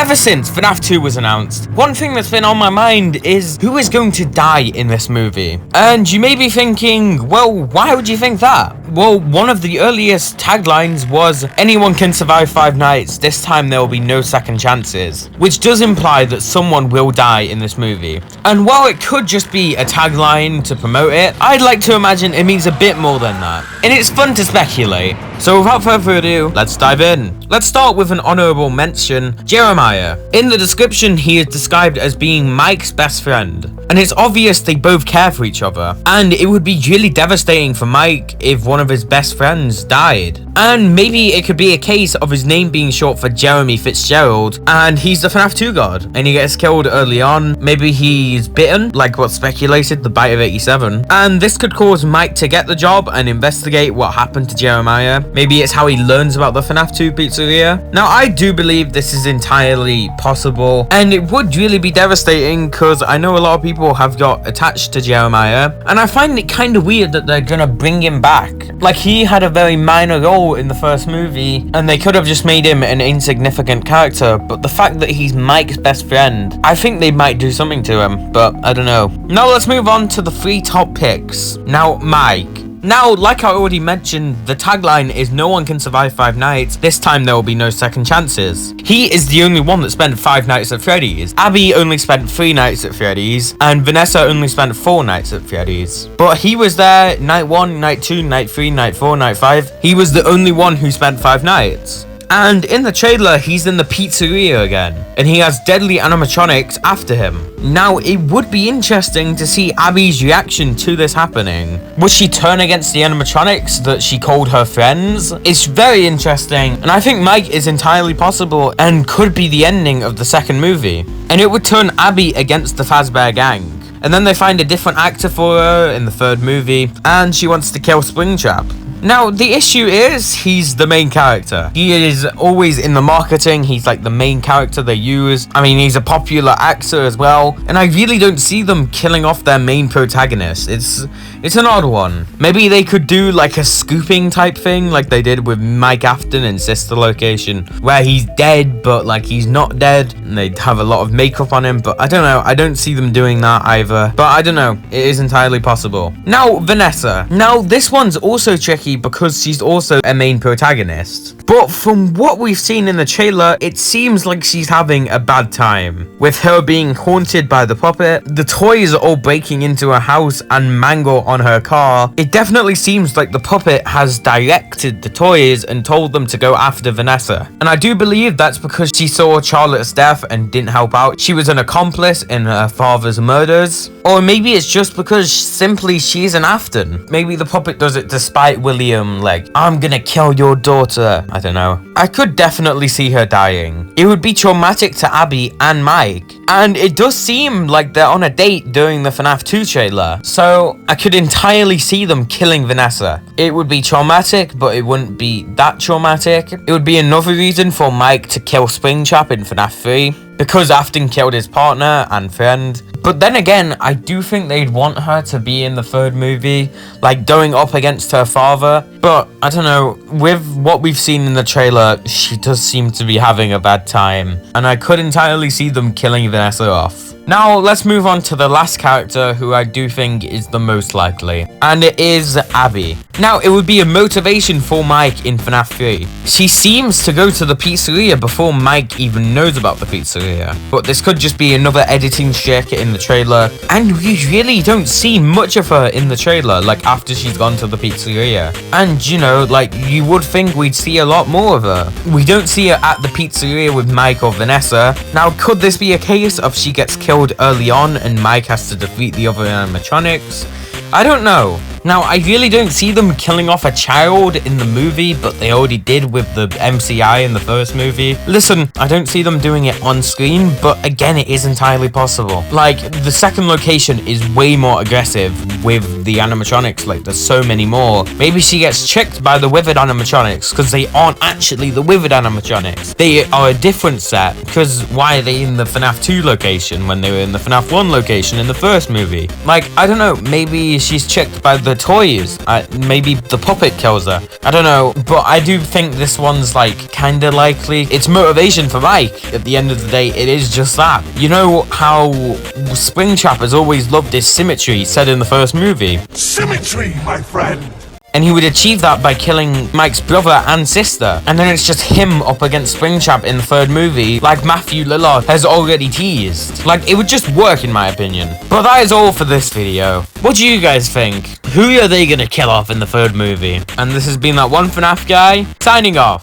ever since FNaF 2 was announced, one thing that's been on my mind is who is going to die in this movie. And you may be thinking, well, why would you think that? Well, one of the earliest taglines was, anyone can survive 5 nights, this time there will be no second chances, which does imply that someone will die in this movie. And while it could just be a tagline to promote it, I'd like to imagine it means a bit more than that. And it's fun to speculate. So without further ado, let's dive in. Let's start with an honorable mention, Jeremiah. In the description, he is described as being Mike's best friend. And it's obvious they both care for each other. And it would be really devastating for Mike if one of his best friends died. And maybe it could be a case of his name being short for Jeremy Fitzgerald, and he's the FNaF 2 god, and he gets killed early on. Maybe he's bitten, like what's speculated, the bite of 87. And this could cause Mike to get the job and investigate what happened to Jeremiah. Maybe it's how he learns about the FNaF 2 pizzeria. Now, I do believe this is entirely possible, and it would really be devastating because I know a lot of people have got attached to Jeremiah, and I find it kind of weird that they're gonna bring him back. Like, he had a very minor role in the first movie, and they could have just made him an insignificant character, but the fact that he's Mike's best friend, I think they might do something to him, but I don't know. Now let's move on to the 3 top picks. Now, Mike. Now, like I already mentioned, the tagline is no one can survive 5 nights, this time there will be no second chances. He is the only one that spent 5 nights at Freddy's. Abby only spent 3 nights at Freddy's, and Vanessa only spent 4 nights at Freddy's. But he was there night 1, night 2, night 3, night 4, night 5. He was the only one who spent 5 nights. And in the trailer, he's in the pizzeria again, and he has deadly animatronics after him. Now, it would be interesting to see Abby's reaction to this happening. Would she turn against the animatronics that she called her friends? It's very interesting, and I think Mike is entirely possible and could be the ending of the second movie. And it would turn Abby against the Fazbear gang. And then they find a different actor for her in the 3rd movie, and she wants to kill Springtrap. Now, the issue is, he's the main character. He is always in the marketing. He's like the main character they use. I mean, he's a popular actor as well. And I really don't see them killing off their main protagonist. It's an odd one. Maybe they could do like a scooping type thing, like they did with Mike Afton in Sister Location, where he's dead, but like he's not dead. And they'd have a lot of makeup on him, but I don't know. I don't see them doing that either. But I don't know. It is entirely possible. Now, Vanessa. Now, this one's also tricky because she's also a main protagonist. But from what we've seen in the trailer, it seems like she's having a bad time. With her being haunted by the puppet, the toys are all breaking into her house and Mango on her car. It definitely seems like the puppet has directed the toys and told them to go after Vanessa. And I do believe that's because she saw Charlotte's death and didn't help out. She was an accomplice in her father's murders. Or maybe it's just because simply she's an Afton. Maybe the puppet does it to spite William, like, I'm gonna kill your daughter. I don't know. I could definitely see her dying. It would be traumatic to Abby and Mike. And it does seem like they're on a date during the FNaF 2 trailer. So I could entirely see them killing Vanessa. It would be traumatic, but it wouldn't be that traumatic. It would be another reason for Mike to kill Springtrap in FNaF 3. Because Afton killed his partner and friend. But then again, I do think they'd want her to be in the 3rd movie, like going up against her father. But I don't know, with what we've seen in the trailer, she does seem to be having a bad time. And I could entirely see them killing Vanessa off. Now, let's move on to the last character who I do think is the most likely. And it is Abby. Now, it would be a motivation for Mike in FNaF 3. She seems to go to the pizzeria before Mike even knows about the pizzeria. But this could just be another editing trick in the trailer. And we really don't see much of her in the trailer, like after she's gone to the pizzeria. And, you know, like, you would think we'd see a lot more of her. We don't see her at the pizzeria with Mike or Vanessa. Now, could this be a case of she gets killed early on and Mike has to defeat the other animatronics? I don't know. Now, I really don't see them killing off a child in the movie, but they already did with the MCI in the first movie. Listen, I don't see them doing it on screen, but again, it is entirely possible. Like, the second location is way more aggressive with the animatronics, like, there's so many more. Maybe she gets tricked by the withered animatronics, because they aren't actually the withered animatronics. They are a different set, because why are they in the FNaF 2 location when they were in the FNaF 1 location in the first movie? Like, I don't know, maybe she's tricked by the the toys. Maybe the puppet kills her. I don't know, but I do think this one's like kind of likely. It's motivation for Mike. At the end of the day, it is just that. You know how Springtrap has always loved this symmetry said in the first movie? Symmetry, my friend! And he would achieve that by killing Mike's brother and sister. And then it's just him up against Springtrap in the third movie, like Matthew Lillard has already teased. Like, it would just work in my opinion. But that is all for this video. What do you guys think? Who are they gonna kill off in the third movie? And this has been that one FNaF guy, signing off.